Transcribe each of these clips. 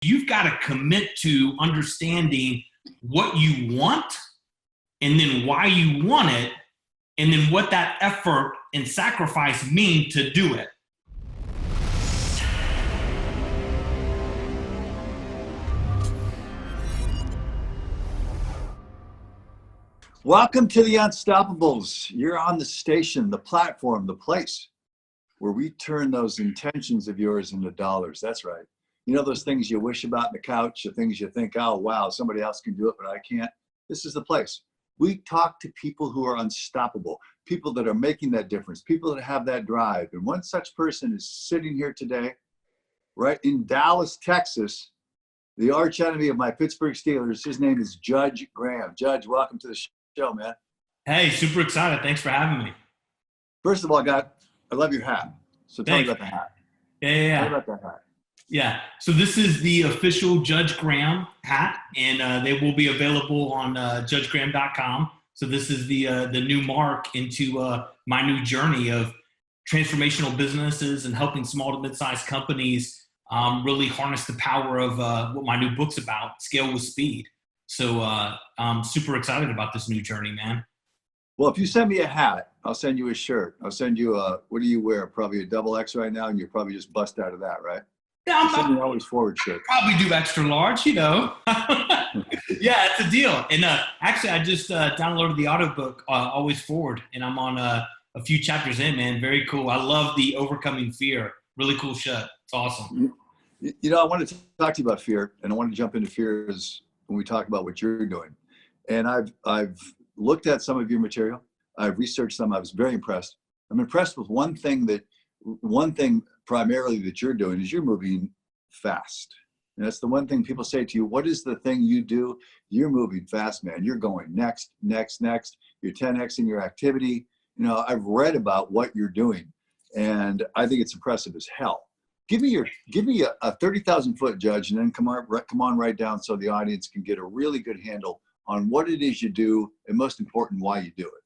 You've got to commit to understanding what you want and then why you want it, and then what that effort and sacrifice mean to do it. Welcome to the Unstoppables. You're on the station, the platform, the place where we turn those intentions of yours into dollars. That's right. You know those things you wish about on the couch, the things you think, oh, wow, somebody else can do it, but I can't. This is the place. We talk to people who are unstoppable, people that are making that difference, people that have that drive. And one such person is sitting here today, right in Dallas, Texas, the arch enemy of my Pittsburgh Steelers. His name is Judge Graham. Judge, welcome to the show, man. Hey, super excited. Thanks for having me. First of all, I love your hat. So tell me about the hat. Yeah. Tell me about that hat. Yeah. So this is the official Judge Graham hat, and they will be available on judgegraham.com. So this is the new mark into my new journey of transformational businesses and helping small to mid-sized companies really harness the power of what my new book's about, Scale with Speed. So I'm super excited about this new journey, man. Well, if you send me a hat, I'll send you a shirt. I'll send you what do you wear? Probably a double X right now, and you'll probably just bust out of that, right? Yeah, I'm always forward shirt. Probably do extra large, Yeah, it's a deal. And actually, I just downloaded the audiobook, Always Forward, and I'm on a few chapters in, man. Very cool. I love the Overcoming Fear. Really cool shit. It's awesome. You know, I want to talk to you about fear, and I want to jump into fears when we talk about what you're doing. And I've looked at some of your material. I've researched some. I was very impressed. I'm impressed with one thing primarily that you're doing is you're moving fast. And that's the one thing people say to you, what is the thing you do? You're moving fast, man. You're going next. You're 10Xing your activity. You know, I've read about what you're doing, and I think it's impressive as hell. Give me a 30,000 foot, Judge, and then come on right down so the audience can get a really good handle on what it is you do, and most important, why you do it.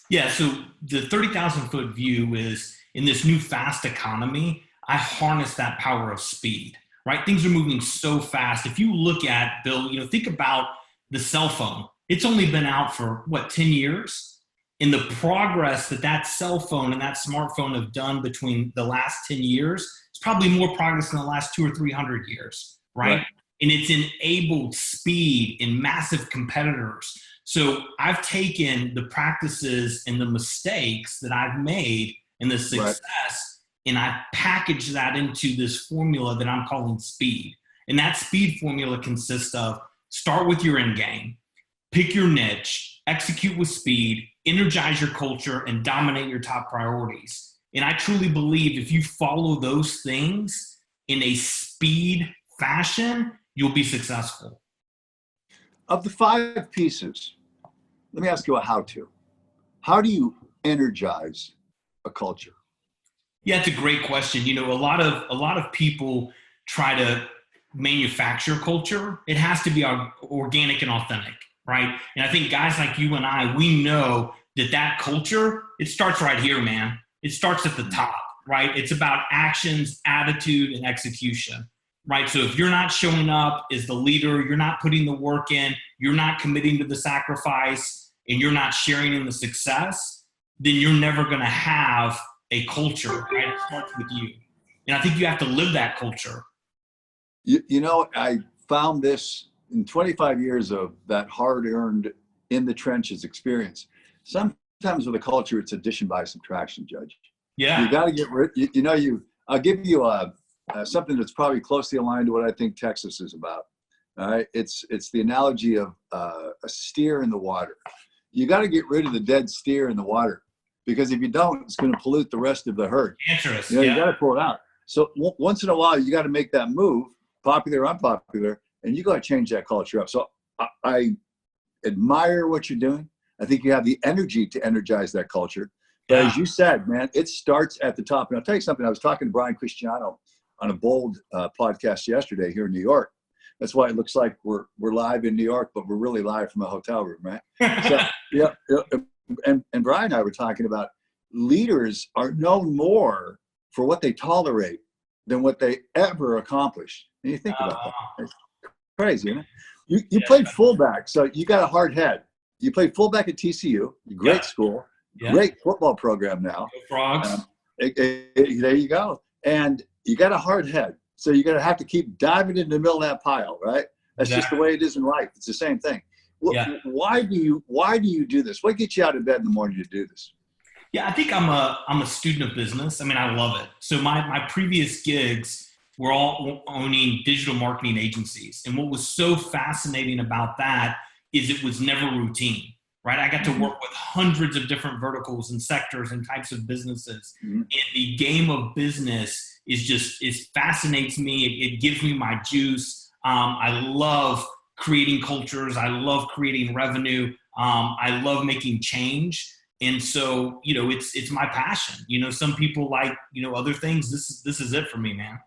Yeah, so the 30,000 foot view is, in this new fast economy, I harness that power of speed, right? Things are moving so fast. If you look at, Bill, think about the cell phone. It's only been out for, 10 years? And the progress that cell phone and that smartphone have done between the last 10 years, it's probably more progress in the last 200 or 300 years, right? And it's enabled speed in massive competitors. So I've taken the practices and the mistakes that I've made and the success, and I package that into this formula that I'm calling speed. And that speed formula consists of start with your end game, pick your niche, execute with speed, energize your culture, and dominate your top priorities. And I truly believe if you follow those things in a speed fashion, you'll be successful. Of the 5 pieces, let me ask you a how-to. How do you energize a culture? Yeah, it's a great question. A lot of people try to manufacture culture. It has to be organic and authentic, right? And I think guys like you and I, we know that culture, it starts right here, man. It starts at the top, right? It's about actions, attitude, and execution, right? So if you're not showing up as the leader, you're not putting the work in, you're not committing to the sacrifice, and you're not sharing in the success, then you're never going to have a culture, right? It starts with you. And I think you have to live that culture. I found this in 25 years of that hard-earned in the trenches experience. Sometimes with a culture, it's addition by subtraction, Judge. Yeah. You got to get rid, I'll give you something that's probably closely aligned to what I think Texas is about. All right. It's the analogy of a steer in the water. You got to get rid of the dead steer in the water, because if you don't, it's going to pollute the rest of the herd. Dangerous. You got to pull it out. So once in a while, you got to make that move, popular or unpopular, and you got to change that culture up. So I admire what you're doing. I think you have the energy to energize that culture. But as you said, man, it starts at the top. And I'll tell you something. I was talking to Brian Cristiano on a Bold podcast yesterday here in New York. That's why it looks like we're live in New York, but we're really live from a hotel room, right? So, yeah. And Brian and I were talking about leaders are known more for what they tolerate than what they ever accomplished. And you think about that. It's crazy, isn't it? You Yeah. played fullback, so you got a hard head. You played fullback at TCU, great Yeah. school, Yeah. great football program now. Go Frogs. There you go. And you got a hard head. So you're going to have to keep diving into the middle of that pile, right? That's just the way it is in life. It's the same thing. Yeah. Why do you do this? What gets you out of bed in the morning to do this? Yeah, I think I'm a student of business. I mean, I love it. So my previous gigs were all owning digital marketing agencies. And what was so fascinating about that is it was never routine, right? I got to work with hundreds of different verticals and sectors and types of businesses. And the game of business it fascinates me. It gives me my juice. I love creating cultures. I love creating revenue. I love making change. And so, it's my passion. Some people like, other things. This is it for me, man.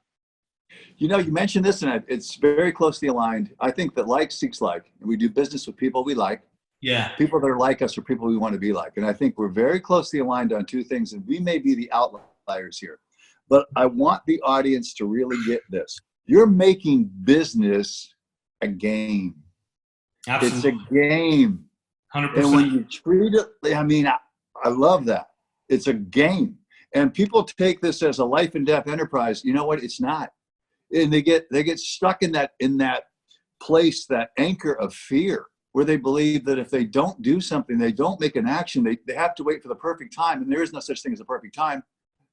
You mentioned this, and it's very closely aligned. I think that like seeks like, and we do business with people we like. Yeah. People that are like us are people we want to be like. And I think we're very closely aligned on two things, and we may be the outliers here. But I want the audience to really get this. You're making business a game. Absolutely. It's a game. 100%. And when you treat it, I mean, I love that. It's a game. And people take this as a life and death enterprise. You know what? It's not. And they get stuck in that place, that anchor of fear, where they believe that if they don't do something, they don't make an action, they have to wait for the perfect time, and there is no such thing as a perfect time,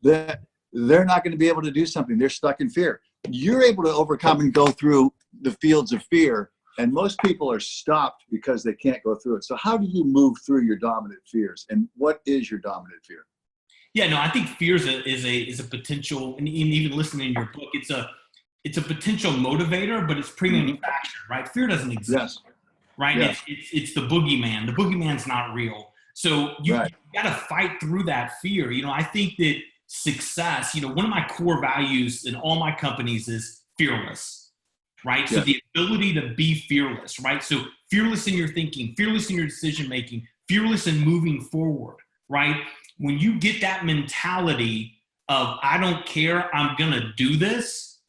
that they're not going to be able to do something. They're stuck in fear. You're able to overcome and go through the fields of fear, and most people are stopped because they can't go through it. So how do you move through your dominant fears, and what is your dominant fear? Yeah, no, I think fear is a potential, and even listening to your book, it's a potential motivator, but it's pre-manufactured, right? Fear doesn't exist, Yes. right? Yes. It's the boogeyman. The boogeyman's not real. So you got to fight through that fear. I think that success, one of my core values in all my companies is fearless, right? So the ability to be fearless, right? So fearless in your thinking, fearless in your decision-making, fearless in moving forward, right? When you get that mentality of, I don't care, I'm going to do this,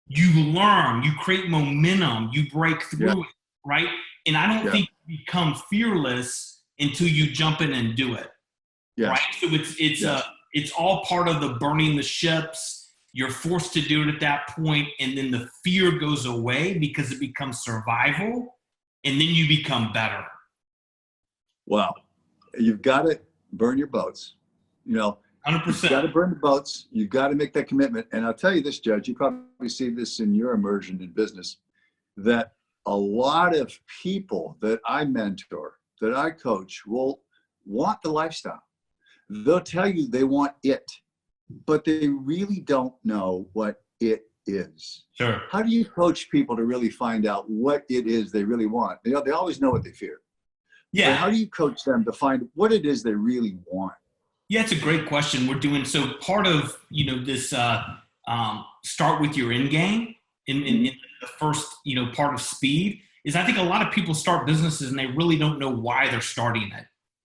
you learn, you create momentum, you break through it, right? And I don't think you become fearless until you jump in and do it, right? So it's all part of the burning the ships. You're forced to do it at that point, and then the fear goes away because it becomes survival, and then you become better. Wow. You've got to burn your boats. 100%. You've got to burn the boats. You've got to make that commitment. And I'll tell you this, Judge, you probably see this in your immersion in business, that a lot of people that I mentor, that I coach, will want the lifestyle. They'll tell you they want it, but they really don't know what it is. Sure. How do you coach people to really find out what it is they really want? They always know what they fear. Yeah. But how do you coach them to find what it is they really want? Yeah, it's a great question. We're doing so part of this start with your end game in the first part of speed is I think a lot of people start businesses and they really don't know why they're starting it,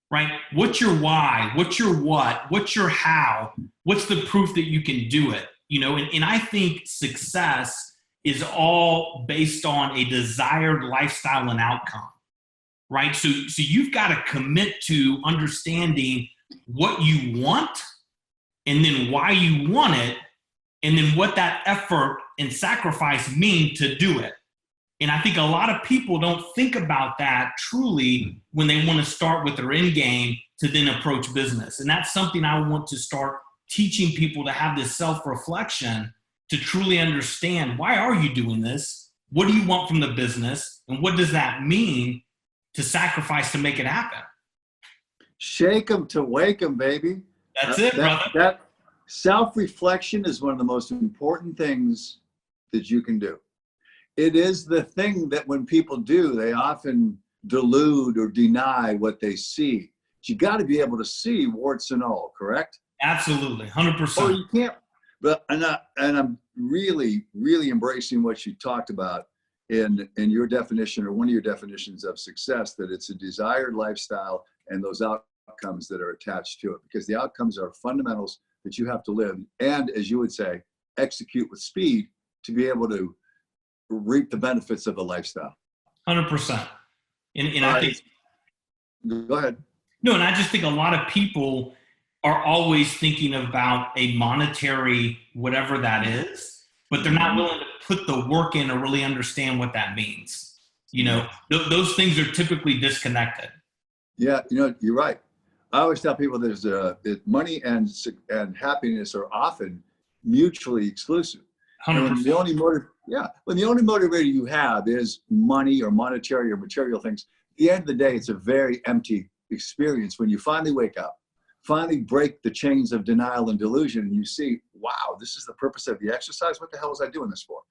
right? What's your why? What's your what? What's your how? What's the proof that you can do it? And I think success is all based on a desired lifestyle and outcome, right? So you've got to commit to understanding what you want, and then why you want it, and then what that effort and sacrifice mean to do it. And I think a lot of people don't think about that truly when they want to start with their end game to then approach business. And that's something I want to start teaching people, to have this self-reflection, to truly understand, why are you doing this? What do you want from the business? And what does that mean to sacrifice to make it happen? Shake them to wake them, baby. That's it, brother. That self-reflection is one of the most important things that you can do. It is the thing that when people do, they often delude or deny what they see. But you got to be able to see warts and all, correct? Absolutely, 100%. Or you can't. But and I'm really, really embracing what you talked about in your definition, or one of your definitions of success, that it's a desired lifestyle and those outcomes that are attached to it, because the outcomes are fundamentals that you have to live, and as you would say, execute with speed to be able to reap the benefits of the lifestyle. 100%. And I think, go ahead. no, and I just think a lot of people are always thinking about a monetary, whatever that is, but they're not willing to put the work in or really understand what that means. You know, those things are typically disconnected. Yeah, you know, you're right. I always tell people there's money and happiness are often mutually exclusive. 100%. And when the only motivator you have is money or monetary or material things, at the end of the day, it's a very empty experience when you finally wake up, finally break the chains of denial and delusion, and you see, wow, this is the purpose of the exercise. What the hell was I doing this for?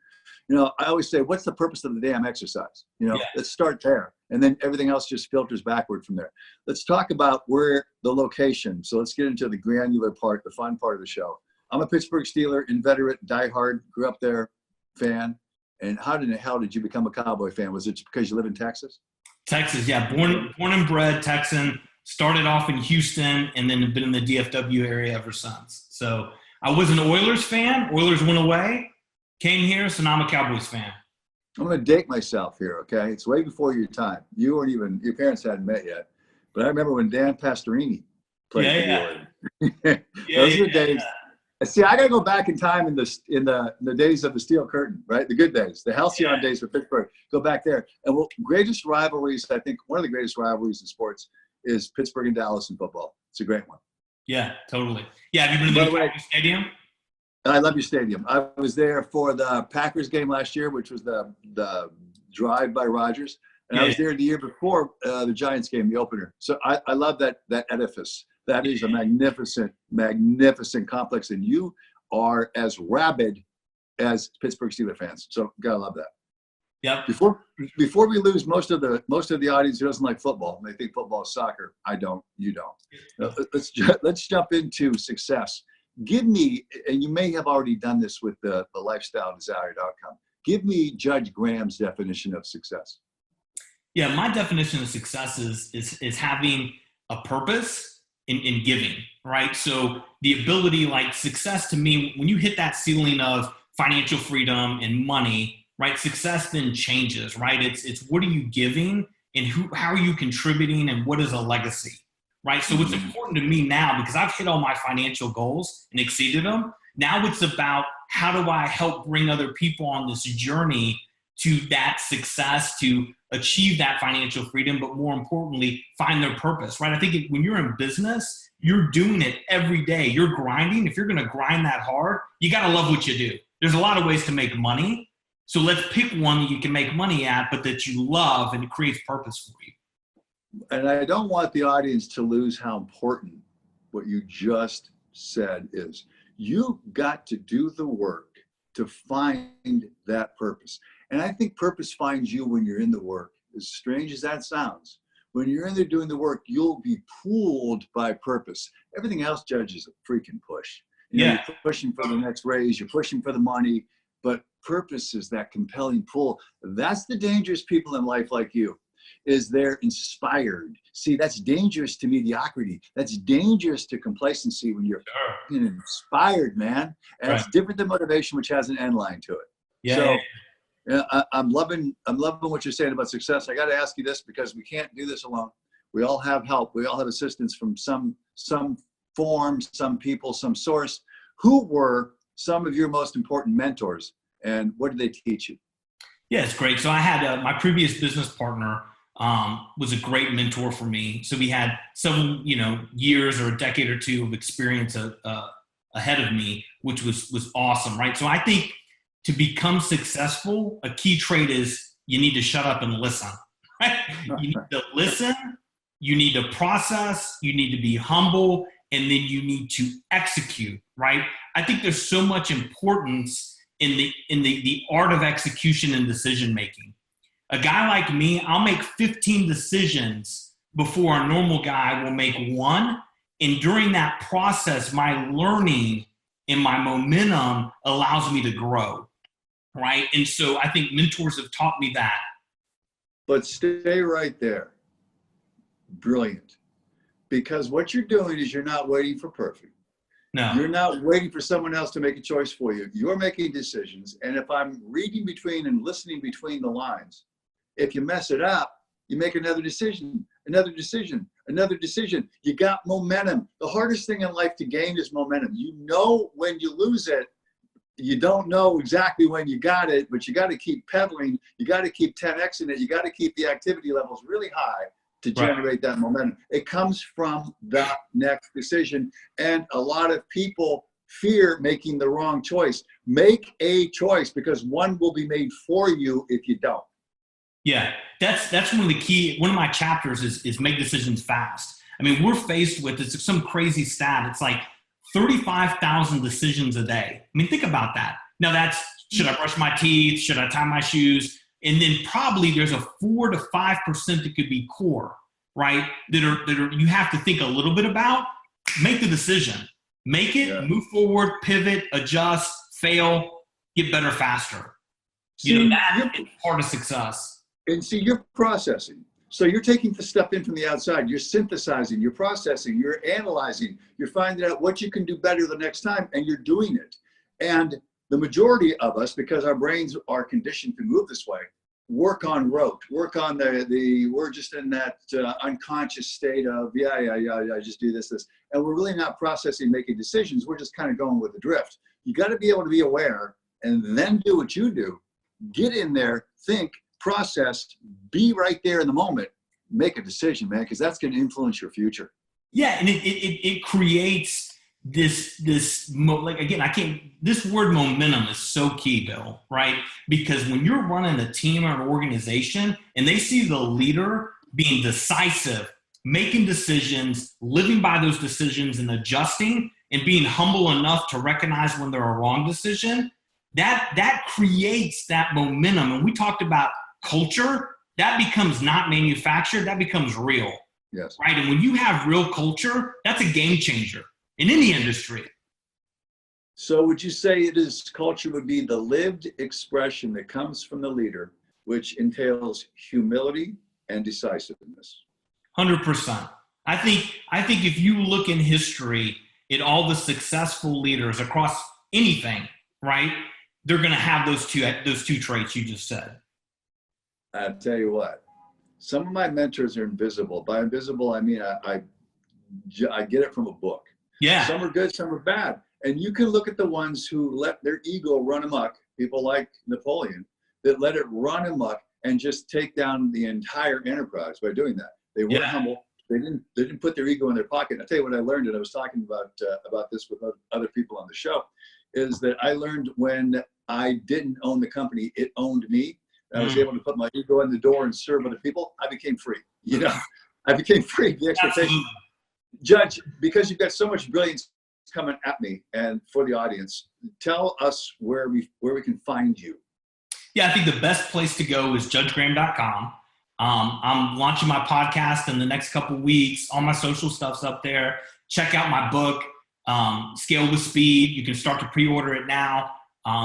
You know, I always say, what's the purpose of the damn exercise? You know, let's start there. And then everything else just filters backward from there. Let's talk about where the location. So let's get into the granular part, the fun part of the show. I'm a Pittsburgh Steeler, inveterate, diehard, grew up there fan. And how in the hell did you become a Cowboy fan? Was it because you live in Texas? Texas, yeah. Born and bred Texan. Started off in Houston and then have been in the DFW area ever since. So I was an Oilers fan. Oilers went away, came here, so now I'm a Cowboys fan. I'm going to date myself here, okay? It's way before your time. You weren't even, your parents hadn't met yet. But I remember when Dan Pastorini played for the Oilers. Those are the days. See, I got to go back in time in the days of the Steel Curtain, right? The good days, the halcyon days for Pittsburgh. Go back there. And greatest rivalries, I think one of the greatest rivalries in sports is Pittsburgh and Dallas in football. It's a great one. Yeah, totally. Yeah, have you been to the Cowboys Stadium? I love your stadium. I was there for the Packers game last year, which was the drive by Rodgers. And I was there the year before the Giants game, the opener. So I love that edifice. That is a magnificent, magnificent complex. And you are as rabid as Pittsburgh Steelers fans. So gotta love that. Yeah. Before we lose most of the audience who doesn't like football, they think football is soccer. I don't. You don't. Let's jump into success. Give me, and you may have already done this with the lifestyle desired outcome. Give me Judge Graham's definition of success. Yeah, my definition of success is having a purpose in giving, right? So the ability, like success to me, when you hit that ceiling of financial freedom and money, right? Success then changes, right? It's what are you giving and how are you contributing and what is a legacy, right? So what's important to me now, because I've hit all my financial goals and exceeded them, now it's about how do I help bring other people on this journey to that success, to achieve that financial freedom, but more importantly, find their purpose, right? I think when you're in business, you're doing it every day. You're grinding. If you're going to grind that hard, you got to love what you do. There's a lot of ways to make money. So let's pick one that you can make money at, but that you love and it creates purpose for you. And I don't want the audience to lose how important what you just said is. You got to do the work to find that purpose. And I think purpose finds you when you're in the work. As strange as that sounds, when you're in there doing the work, you'll be pulled by purpose. Everything else, Judge, is a freaking push. You're pushing for the next raise, you're pushing for the money, but purpose is that compelling pull. That's the dangerous people in life like you, is they're inspired. See, that's dangerous to mediocrity. That's dangerous to complacency when you're inspired, man. And it's different than motivation, which has an end line to it. So, I'm loving what you're saying about success. I got to ask you this because we can't do this alone. We all have help. We all have assistance from some form, some people, some source. Who were some of your most important mentors, and what did they teach you? Yeah, it's great. So I had my previous business partner was a great mentor for me. So we had some, years or a decade or two of experience ahead of me, which was awesome, right? So I think to become successful, a key trait is you need to shut up and listen. Right? You need to listen, you need to process, you need to be humble, and then you need to execute, right? I think there's so much importance in the art of execution and decision making. A guy like me, I'll make 15 decisions before a normal guy will make one. And during that process, my learning and my momentum allows me to grow, right? And so I think mentors have taught me that. But stay right there. Brilliant. Because what you're doing is you're not waiting for perfect. No. You're not waiting for someone else to make a choice for you. You're making decisions. And if I'm reading between and listening between the lines, if you mess it up, you make another decision, another decision, another decision. You got momentum. The hardest thing in life to gain is momentum. You know when you lose it. You don't know exactly when you got it, but you got to keep pedaling. You got to keep 10xing it. You got to keep the activity levels really high to generate that momentum. It comes from the next decision. And a lot of people fear making the wrong choice. Make a choice, because one will be made for you if you don't. Yeah, that's one of my chapters is make decisions fast. I mean, we're faced with, it's some crazy stat. It's like 35,000 decisions a day. I mean, think about that. Now that's, should I brush my teeth? Should I tie my shoes? And then probably there's a 4 to 5% that could be core, right? That are you have to think a little bit about. Make the decision. Make it, move forward, pivot, adjust, fail, get better faster. That is part of success. And see, you're processing. So you're taking the stuff in from the outside. You're synthesizing, you're processing, you're analyzing, you're finding out what you can do better the next time, and you're doing it. And the majority of us, because our brains are conditioned to move this way, work on rote, work on we're just in that unconscious state of, I just do this. And we're really not processing, making decisions. We're just kind of going with the drift. You got to be able to be aware and then do what you do. Get in there, think, process, be right there in the moment, make a decision, man, because that's going to influence your future. Yeah, and it creates this this word momentum is so key, Bill, right? Because when you're running a team or an organization and they see the leader being decisive, making decisions, living by those decisions and adjusting and being humble enough to recognize when they're a wrong decision, that creates that momentum. And we talked about culture, that becomes not manufactured, that becomes real. Yes. Right. And when you have real culture, that's a game changer in any industry. So would you say culture would be the lived expression that comes from the leader, which entails humility and decisiveness? 100%. I think if you look in history at all the successful leaders across anything, right, they're going to have those two traits you just said. I'll tell you what, some of my mentors are invisible. By invisible, I mean I get it from a book. Yeah. Some are good, some are bad. And you can look at the ones who let their ego run amok, people like Napoleon, that let it run amok and just take down the entire enterprise by doing that. They weren't humble. They didn't put their ego in their pocket. I'll tell you what I learned, and I was talking about this with other people on the show, is that I learned when I didn't own the company, it owned me. I was able to put my ego in the door and serve other people. I became free. I became free. The expectation, Judge, because you've got so much brilliance coming at me and for the audience, tell us where we can find you. Yeah, I think the best place to go is judgegraham.com. I'm launching my podcast in the next couple of weeks. All my social stuff's up there. Check out my book, Scale with Speed. You can start to pre-order it now.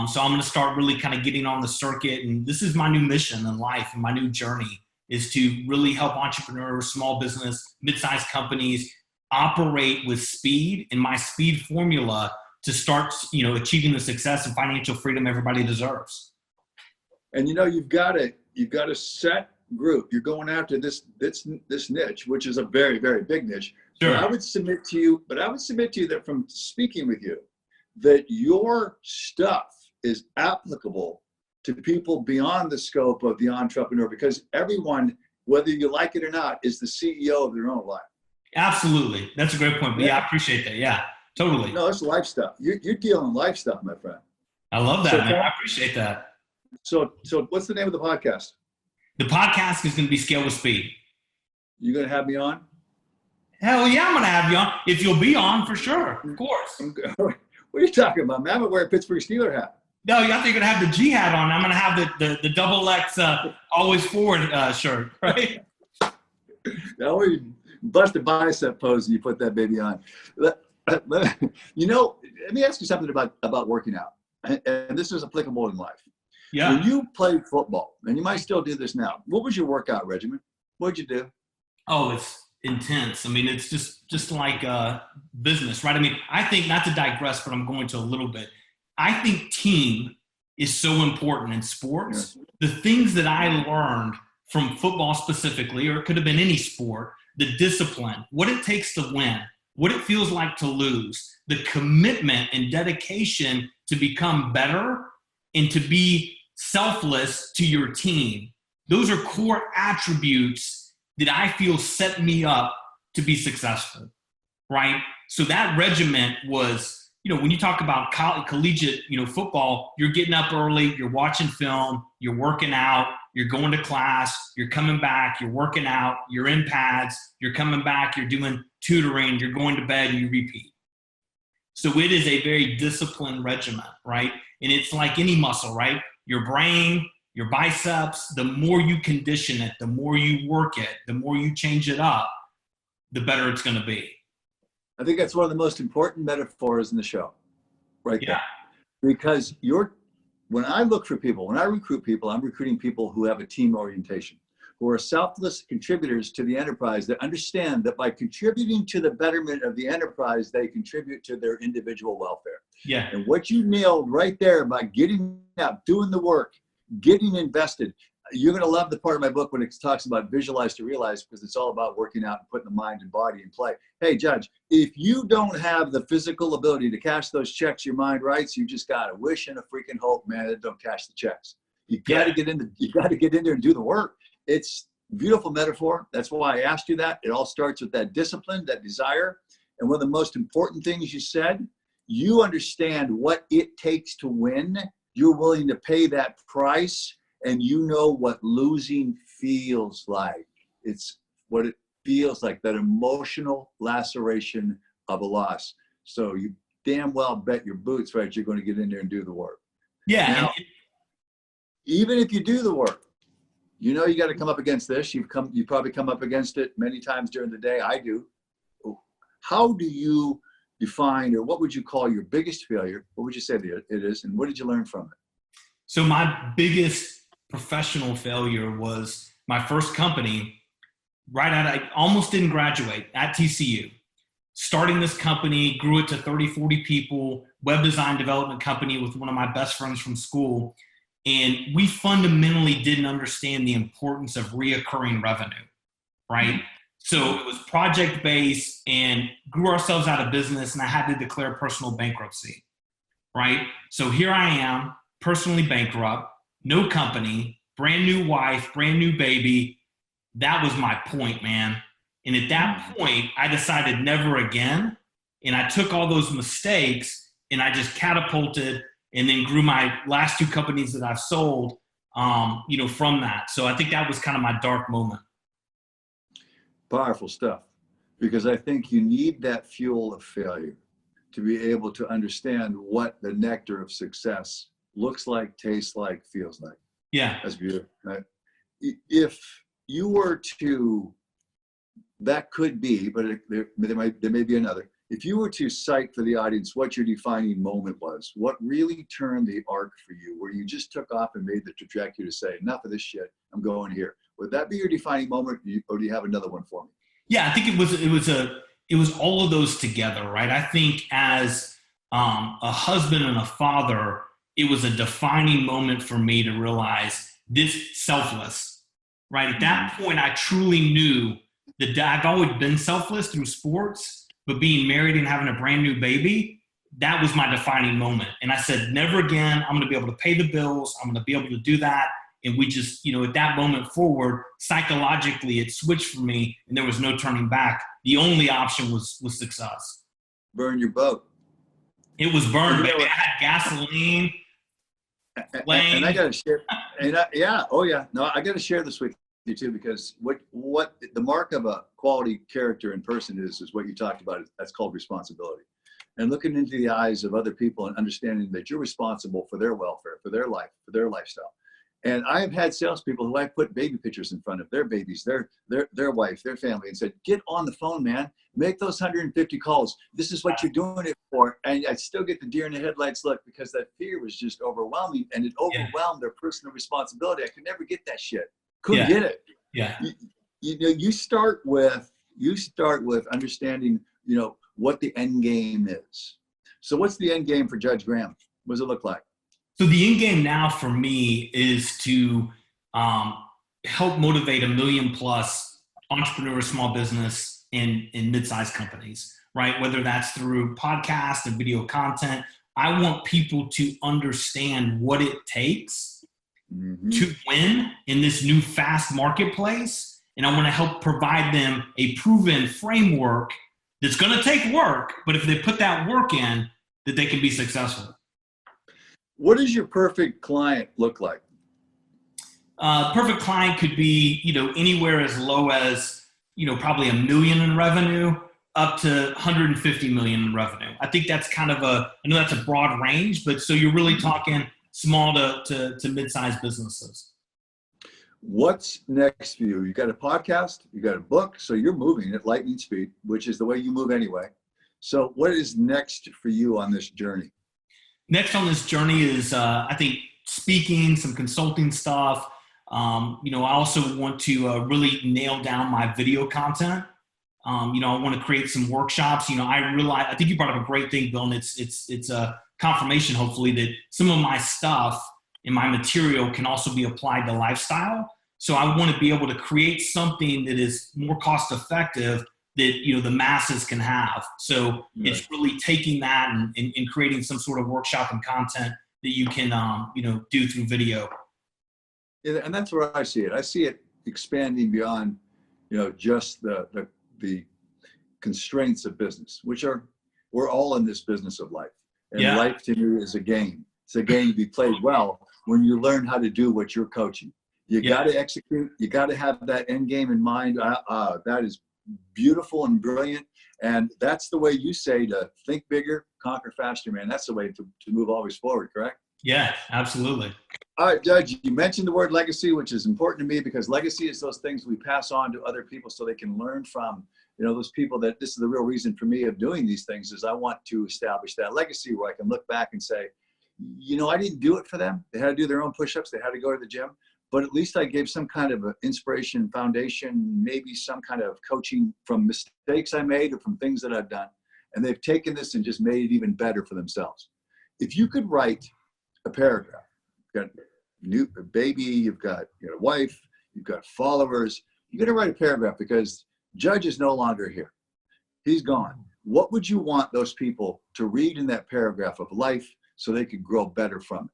So I'm going to start really kind of getting on the circuit. And this is my new mission in life, and my new journey is to really help entrepreneurs, small business, mid-sized companies operate with speed, and my speed formula to start, achieving the success and financial freedom everybody deserves. And you've got a set group. You're going after this niche, which is a very, very big niche. Sure. But I would submit to you that from speaking with you, that your stuff is applicable to people beyond the scope of the entrepreneur, because everyone, whether you like it or not, is the CEO of their own life. Absolutely. That's a great point. But yeah, I appreciate that. Yeah, totally. No, it's life stuff. You're dealing life stuff, my friend. I love that, man. I appreciate that. So what's the name of the podcast? The podcast is going to be Scale with Speed. You going to have me on? Hell yeah, I'm going to have you on. If you'll be on, for sure. Of course. What are you talking about, man? I'm going to wear a Pittsburgh Steeler hat. No, I think you're going to have the G hat on. I'm going to have the double X always forward shirt, right? Now we bust a bicep pose and you put that baby on. Let me ask you something about working out. And this is applicable in life. Yeah. When you played football, and you might still do this now, what was your workout regimen? What'd you do? Oh, intense. I mean, it's just like business, right? I mean, I think, not to digress, but I'm going to a little bit. I think team is so important in sports. The things that I learned from football specifically, or it could have been any sport, the discipline, what it takes to win, what it feels like to lose, the commitment and dedication to become better and to be selfless to your team. Those are core attributes that I feel set me up to be successful, right? So that regiment was, when you talk about collegiate, football, you're getting up early, you're watching film, you're working out, you're going to class, you're coming back, you're working out, you're in pads, you're coming back, you're doing tutoring, you're going to bed, and you repeat. So it is a very disciplined regiment, right? And it's like any muscle, right? Your brain, your biceps, the more you condition it, the more you work it, the more you change it up, the better it's going to be. I think that's one of the most important metaphors in the show, right there. Because when I look for people, when I recruit people, I'm recruiting people who have a team orientation, who are selfless contributors to the enterprise that understand that by contributing to the betterment of the enterprise, they contribute to their individual welfare. Yeah. And what you nailed right there by getting out, doing the work, getting invested. You're going to love the part of my book when it talks about visualize to realize, because it's all about working out and putting the mind and body in play. Hey, Judge, if you don't have the physical ability to cash those checks your mind writes, you just got to wish and a freaking hope, man, that don't cash the checks. You got to get in there and do the work. It's a beautiful metaphor. That's why I asked you that. It all starts with that discipline, that desire. And one of the most important things you said, you understand what it takes to win. You're willing to pay that price. And you know what losing feels like. It's what it feels like, that emotional laceration of a loss. So you damn well bet your boots, right, you're going to get in there and do the work. Yeah. Now, even if you do the work, you got to come up against this. You probably come up against it many times during the day. I do. How do you define, or what would you call your biggest failure? What would you say it is? And what did you learn from it? So my biggest professional failure was my first company. I almost didn't graduate at TCU. Starting this company, grew it to 30, 40 people, web design development company with one of my best friends from school. And we fundamentally didn't understand the importance of reoccurring revenue, right? So it was project-based and grew ourselves out of business, and I had to declare personal bankruptcy, right? So here I am, personally bankrupt, no company, brand new wife, brand new baby. That was my point, man. And at that point, I decided never again. And I took all those mistakes and I just catapulted and then grew my last two companies that I've sold, from that. So I think that was kind of my dark moment. Powerful stuff. Because I think you need that fuel of failure to be able to understand what the nectar of success looks like, tastes like, feels like. Yeah. That's beautiful. Right? If you were to, that could be, but there may be another. If you were to cite for the audience what your defining moment was, what really turned the arc for you, where you just took off and made the trajectory to say, enough of this shit, I'm going here. Would that be your defining moment, or do you have another one for me? Yeah, I think it was all of those together, right? I think as a husband and a father, it was a defining moment for me to realize this selfless, right? At that point, I truly knew that I've always been selfless through sports, but being married and having a brand new baby, that was my defining moment. And I said, never again, I'm going to be able to pay the bills. I'm going to be able to do that. And we just, at that moment forward, psychologically, it switched for me and there was no turning back. The only option was success. Burn your boat. It was burned, baby. I had gasoline. And I got to share. No, I got to share this with you too, because what the mark of a quality character in person is what you talked about. That's called responsibility. And looking into the eyes of other people and understanding that you're responsible for their welfare, for their life, for their lifestyle. And I've had salespeople who I put baby pictures in front of their babies, their wife, their family, and said, get on the phone, man. Make those 150 calls. This is what you're doing it for. And I still get the deer in the headlights look, because that fear was just overwhelming, and it overwhelmed their personal responsibility. I could never get that shit. Couldn't get it. Yeah. You start with you start with understanding, what the end game is. So what's the end game for Judge Graham? What does it look like? So the end game now for me is to help motivate 1 million plus entrepreneurs, small business, and mid-sized companies, right? Whether that's through podcast and video content. I want people to understand what it takes to win in this new fast marketplace. And I want to help provide them a proven framework that's going to take work, but if they put that work in, that they can be successful. What does your perfect client look like? Perfect client could be, anywhere as low as, probably 1 million in revenue up to 150 million in revenue. I think that's kind of I know that's a broad range, but so you're really talking small to mid-sized businesses. What's next for you? You got a podcast, you got a book, so you're moving at lightning speed, which is the way you move anyway. So what is next for you on this journey? Next on this journey is, I think, speaking, some consulting stuff. I also want to really nail down my video content. I want to create some workshops. I think you brought up a great thing, Bill, and it's a confirmation, hopefully, that some of my stuff and my material can also be applied to lifestyle. So I want to be able to create something that is more cost effective that, the masses can have. So It's really taking that and creating some sort of workshop and content that you can, do through video. And that's where I see it. I see it expanding beyond, just the constraints of business, we're all in this business of life. And life to me is a game. It's a game to be played well when you learn how to do what you're coaching. You got to execute. You got to have that end game in mind. That is beautiful and brilliant. And that's the way you say to think bigger, conquer faster, man. That's the way to move always forward, correct? Yeah, absolutely. All right, Judge, you mentioned the word legacy, which is important to me because legacy is those things we pass on to other people so they can learn from, those people. That this is the real reason for me of doing these things is I want to establish that legacy where I can look back and say, I didn't do it for them. They had to do their own push-ups. They had to go to the gym. But at least I gave some kind of an inspiration, foundation, maybe some kind of coaching from mistakes I made or from things that I've done. And they've taken this and just made it even better for themselves. If you could write a paragraph, you've got a baby, you've got a wife, you've got followers, you're going to write a paragraph because Judge is no longer here. He's gone. What would you want those people to read in that paragraph of life so they could grow better from it?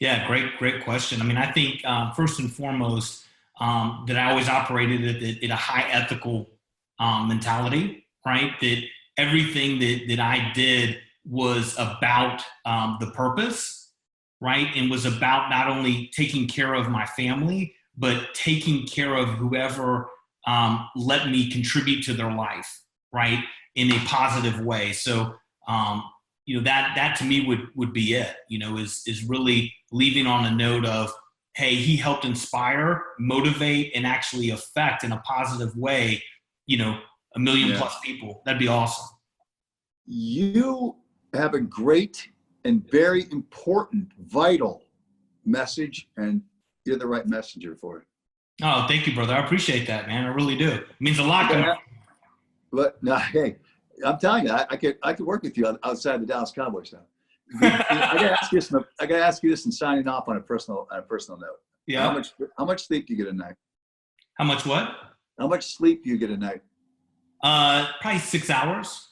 Yeah, great question. I mean, I think first and foremost that I always operated at a high ethical mentality, right? That everything that I did was about the purpose, right? And was about not only taking care of my family, but taking care of whoever let me contribute to their life, right? In a positive way. So, that to me would be it, is really leaving on a note of, hey, he helped inspire, motivate, and actually affect in a positive way, 1 million plus people. That'd be awesome. You have a great and very important, vital message, and you're the right messenger for it. Oh, thank you, brother. I appreciate that, man. I really do. It means a lot. But no, hey, I'm telling you, I could work with you outside the Dallas Cowboys now. I gotta ask you this in signing off on a personal note. Yeah. How much sleep do you get a night? How much what? How much sleep do you get a night? Probably 6 hours.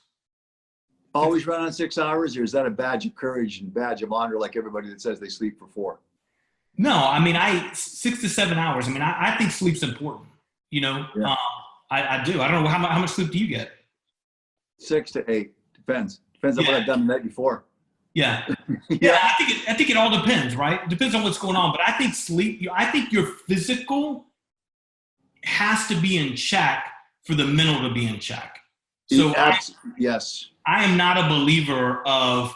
Always run on 6 hours, or is that a badge of courage and badge of honor like everybody that says they sleep for 4? No, I mean, 6 to 7 hours. I mean, I think sleep's important. I do. I don't know how much sleep do you get? 6 to 8 depends on what I've done the night before. Yeah. I think it all depends, right? It depends on what's going on. But I think sleep. I think your physical has to be in check for the mental to be in check. So yes, I am not a believer of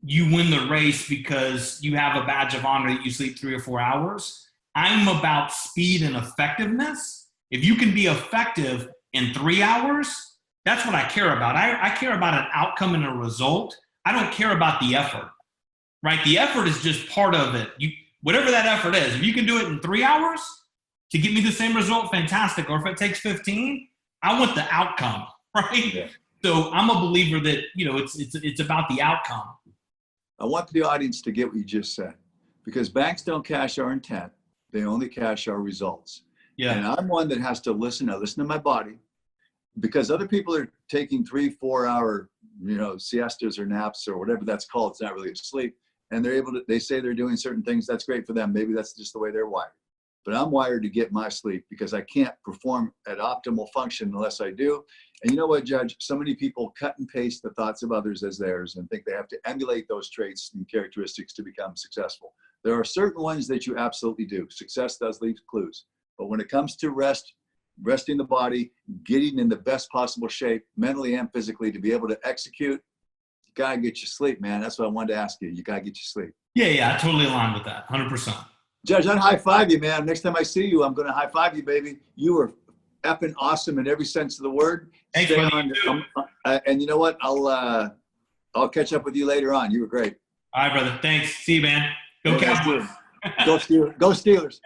you win the race because you have a badge of honor that you sleep 3 or 4 hours. I'm about speed and effectiveness. If you can be effective in 3 hours, that's what I care about. I care about an outcome and a result. I don't care about the effort, right? The effort is just part of it. Whatever that effort is, if you can do it in 3 hours to get me the same result, fantastic. Or if it takes 15, I want the outcome, right? Yeah. So I'm a believer that, it's about the outcome. I want the audience to get what you just said, because banks don't cash our intent. They only cash our results. And Yeah. I'm one that has to listen. I listen to my body, because other people are taking 3-4 hour, siestas or naps or whatever that's called. It's not really sleep. And they say they're doing certain things. That's great for them. Maybe that's just the way they're wired. But I'm wired to get my sleep, because I can't perform at optimal function unless I do. And you know what, Judge? So many people cut and paste the thoughts of others as theirs and think they have to emulate those traits and characteristics to become successful. There are certain ones that you absolutely do. Success does leave clues. But when it comes to resting the body, getting in the best possible shape, mentally and physically, to be able to execute, you gotta get your sleep, man. That's what I wanted to ask you. You gotta get your sleep. Yeah, I totally align with that, 100%. Judge, I'd high five you, man. Next time I see you, I'm gonna high five you, baby. You were effing awesome in every sense of the word. Thanks, Stay buddy. on. And you know what? I'll catch up with you later on. You were great. All right, brother. Thanks. See you, man. Go Hey, nice Cowboys. Go Steelers. Go Steelers.